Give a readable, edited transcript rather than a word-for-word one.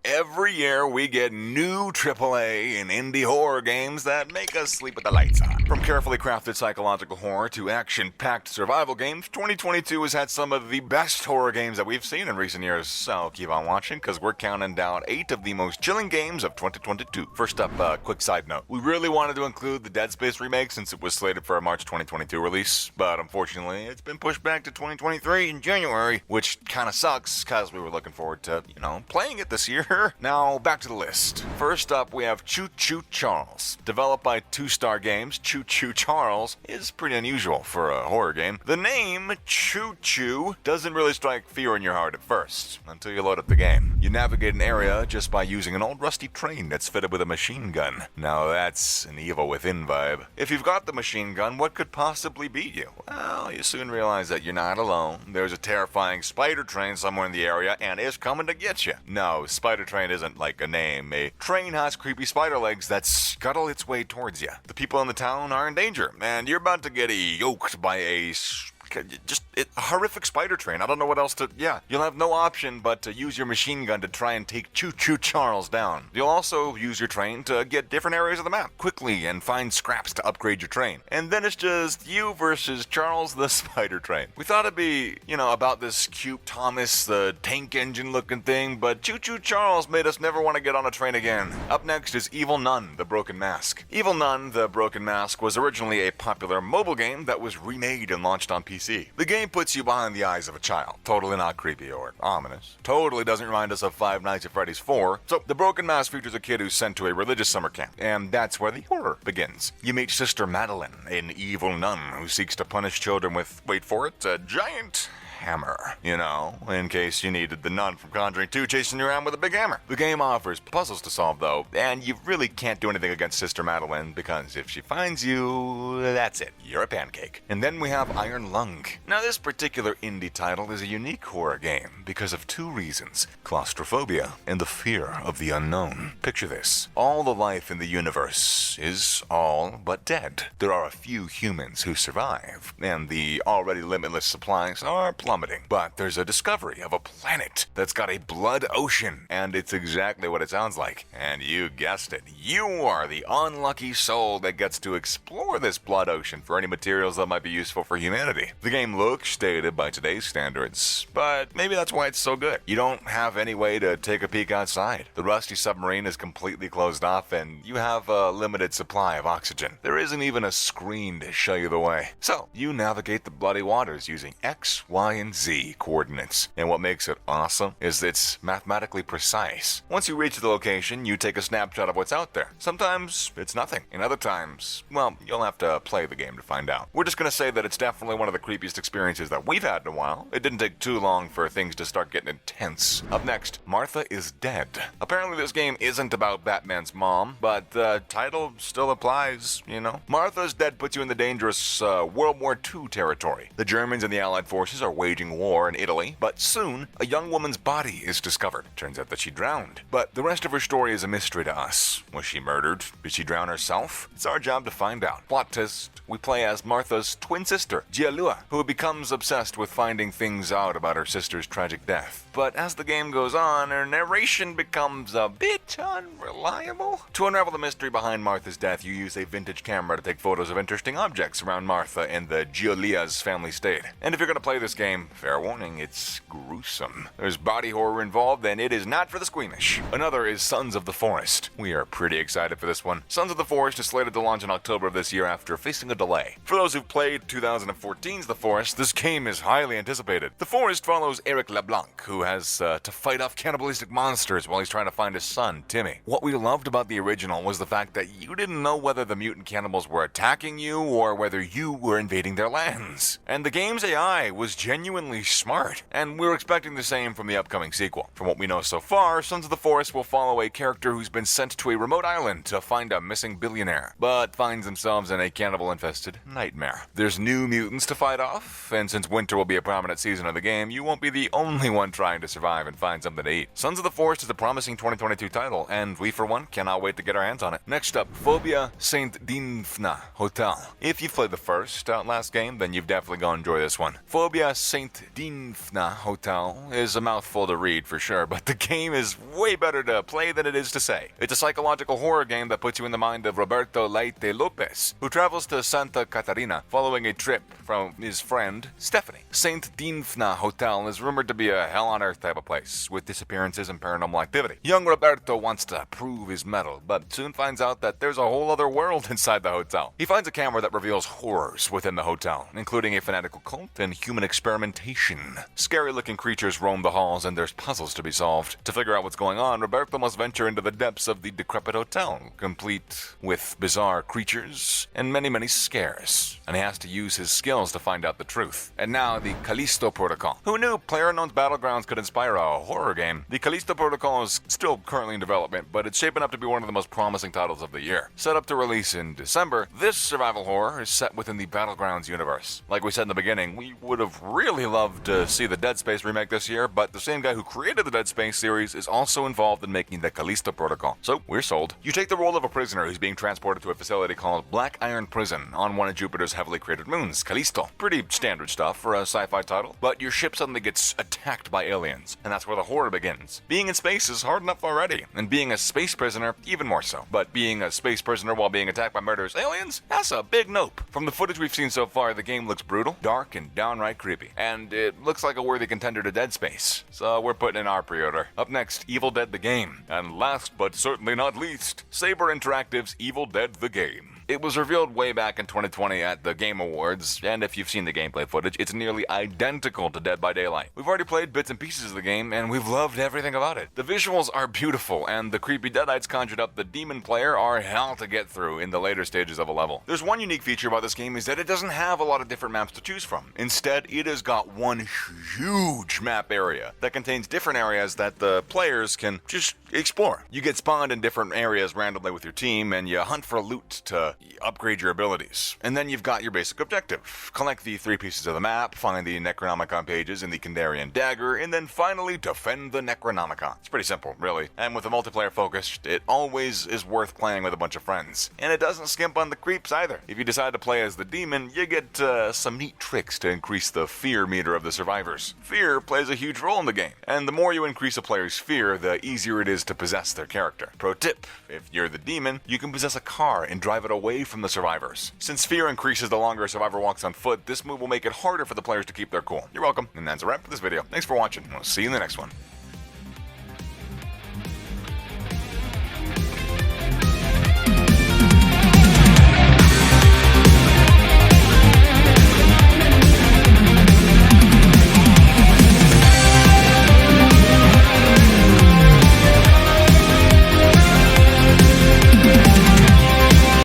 Every year we get new AAA and indie horror games that make us sleep with the lights on. From carefully crafted psychological horror to action-packed survival games, 2022 has had some of the best horror games that we've seen in recent years. So keep on watching, because we're counting down 8 of the most chilling games of 2022. First up, quick side note. We really wanted to include the Dead Space remake since it was slated for a March 2022 release, but unfortunately it's been pushed back to 2023 in January, which kind of sucks because we were looking forward to, playing it this year. Now, back to the list. First up, we have Choo Choo Charles. Developed by Two Star Games, Choo Choo Charles is pretty unusual for a horror game. The name, Choo Choo, doesn't really strike fear in your heart at first, until you load up the game. You navigate an area just by using an old rusty train that's fitted with a machine gun. Now that's an Evil Within vibe. If you've got the machine gun, what could possibly beat you? Well, you soon realize that you're not alone. There's a terrifying spider train somewhere in the area, and it's coming to get you. No, Spider Train isn't like a name. A train has creepy spider legs that scuttle its way towards you. The people in the town are in danger, and you're about to get yoked by a horrific spider train. I don't know what else to... Yeah, you'll have no option but to use your machine gun to try and take Choo Choo Charles down. You'll also use your train to get different areas of the map quickly and find scraps to upgrade your train. And then it's just you versus Charles the Spider Train. We thought it'd be, about this cute Thomas the Tank Engine looking thing, but Choo Choo Charles made us never want to get on a train again. Up next is Evil Nun, the Broken Mask. Evil Nun, the Broken Mask was originally a popular mobile game that was remade and launched on PC. The game puts you behind the eyes of a child. Totally not creepy or ominous. Totally doesn't remind us of Five Nights at Freddy's 4. So, The Broken Mask features a kid who's sent to a religious summer camp, and that's where the horror begins. You meet Sister Madeline, an evil nun who seeks to punish children with, wait for it, a giant hammer, in case you needed the nun from Conjuring 2 chasing you around with a big hammer. The game offers puzzles to solve, though, and you really can't do anything against Sister Madeline, because if she finds you, that's it. You're a pancake. And then we have Iron Lung. Now, this particular indie title is a unique horror game because of 2 reasons: claustrophobia and the fear of the unknown. Picture this. All the life in the universe is all but dead. There are a few humans who survive, and the already limitless supplies are plummeting. But there's a discovery of a planet that's got a blood ocean, and it's exactly what it sounds like. And you guessed it. You are the unlucky soul that gets to explore this blood ocean for any materials that might be useful for humanity. The game looks dated by today's standards, but maybe that's why it's so good. You don't have any way to take a peek outside. The rusty submarine is completely closed off, and you have a limited supply of oxygen. There isn't even a screen to show you the way. So, you navigate the bloody waters using X, Y, and Z coordinates. And what makes it awesome is it's mathematically precise. Once you reach the location, you take a snapshot of what's out there. Sometimes it's nothing, and other times, well, you'll have to play the game to find out. We're just gonna say that it's definitely one of the creepiest experiences that we've had in a while. It didn't take too long for things to start getting intense. Up next, Martha is Dead. Apparently this game isn't about Batman's mom, but the title still applies, Martha's Dead puts you in the dangerous World War II territory. The Germans and the Allied forces are waging war in Italy, but soon a young woman's body is discovered. Turns out that she drowned. But the rest of her story is a mystery to us. Was she murdered? Did she drown herself? It's our job to find out. Plot twist: we play as Martha's twin sister, Gialua, who becomes obsessed with finding things out about her sister's tragic death. But as the game goes on, her narration becomes a bit unreliable. To unravel the mystery behind Martha's death, you use a vintage camera to take photos of interesting objects around Martha and the Giulia's family estate. And if you're gonna play this game, fair warning, it's gruesome. There's body horror involved, and it is not for the squeamish. Another is Sons of the Forest. We are pretty excited for this one. Sons of the Forest is slated to launch in October of this year after facing a delay. For those who've played 2014's The Forest, this game is highly anticipated. The Forest follows Eric LeBlanc, who has to fight off cannibalistic monsters while he's trying to find his son, Timmy. What we loved about the original was the fact that you didn't know whether the mutant cannibals were attacking you or whether you were invading their lands. And the game's AI was genuinely smart, and we're expecting the same from the upcoming sequel. From what we know so far, Sons of the Forest will follow a character who's been sent to a remote island to find a missing billionaire, but finds themselves in a cannibal-infested nightmare. There's new mutants to fight off, and since winter will be a prominent season of the game, you won't be the only one trying trying to survive and find something to eat. Sons of the Forest is a promising 2022 title, and we for one cannot wait to get our hands on it. Next up, Phobia Saint Dinfna Hotel. If you've played the first Outlast game, then you've definitely gonna enjoy this one. Phobia Saint Dinfna Hotel is a mouthful to read for sure, but the game is way better to play than it is to say. It's a psychological horror game that puts you in the mind of Roberto Leite Lopez, who travels to Santa Catarina following a trip from his friend Stephanie. Saint Dinfna Hotel is rumored to be a hell on earth type of place, with disappearances and paranormal activity. Young Roberto wants to prove his mettle, but soon finds out that there's a whole other world inside the hotel. He finds a camera that reveals horrors within the hotel, including a fanatical cult and human experimentation. Scary looking creatures roam the halls and there's puzzles to be solved. To figure out what's going on, Roberto must venture into the depths of the decrepit hotel, complete with bizarre creatures and many scares. And he has to use his skills to find out the truth. And now the Callisto Protocol. Who knew PlayerUnknown's Battlegrounds could inspire a horror game? The Callisto Protocol is still currently in development, but it's shaping up to be one of the most promising titles of the year. Set up to release in December, this survival horror is set within the Battlegrounds universe. Like we said in the beginning, we would have really loved to see the Dead Space remake this year, but the same guy who created the Dead Space series is also involved in making the Callisto Protocol. So, we're sold. You take the role of a prisoner who's being transported to a facility called Black Iron Prison on one of Jupiter's heavily cratered moons, Callisto. Pretty standard stuff for a sci-fi title, but your ship suddenly gets attacked by aliens, and that's where the horror begins. Being in space is hard enough already, and being a space prisoner even more so. But being a space prisoner while being attacked by murderous aliens? That's a big nope. From the footage we've seen so far, the game looks brutal, dark, and downright creepy. And it looks like a worthy contender to Dead Space. So we're putting in our pre-order. Up next, Evil Dead the Game. And last but certainly not least, Saber Interactive's Evil Dead the Game. It was revealed way back in 2020 at the Game Awards, and if you've seen the gameplay footage, it's nearly identical to Dead by Daylight. We've already played bits and pieces of the game, and we've loved everything about it. The visuals are beautiful, and the creepy Deadites conjured up the demon player are hell to get through in the later stages of a level. There's one unique feature about this game is that it doesn't have a lot of different maps to choose from. Instead, it has got one huge map area that contains different areas that the players can just explore. You get spawned in different areas randomly with your team, and you hunt for loot to upgrade your abilities. And then you've got your basic objective. Collect the 3 pieces of the map, find the Necronomicon pages and the Kandarian dagger, and then finally defend the Necronomicon. It's pretty simple, really. And with a multiplayer focus, it always is worth playing with a bunch of friends. And it doesn't skimp on the creeps either. If you decide to play as the demon, you get some neat tricks to increase the fear meter of the survivors. Fear plays a huge role in the game, and the more you increase a player's fear, the easier it is to possess their character. Pro tip, if you're the demon, you can possess a car and drive it away from the survivors. Since fear increases the longer a survivor walks on foot, this move will make it harder for the players to keep their cool. You're welcome, and that's a wrap for this video. Thanks for watching, we'll see you in the next one.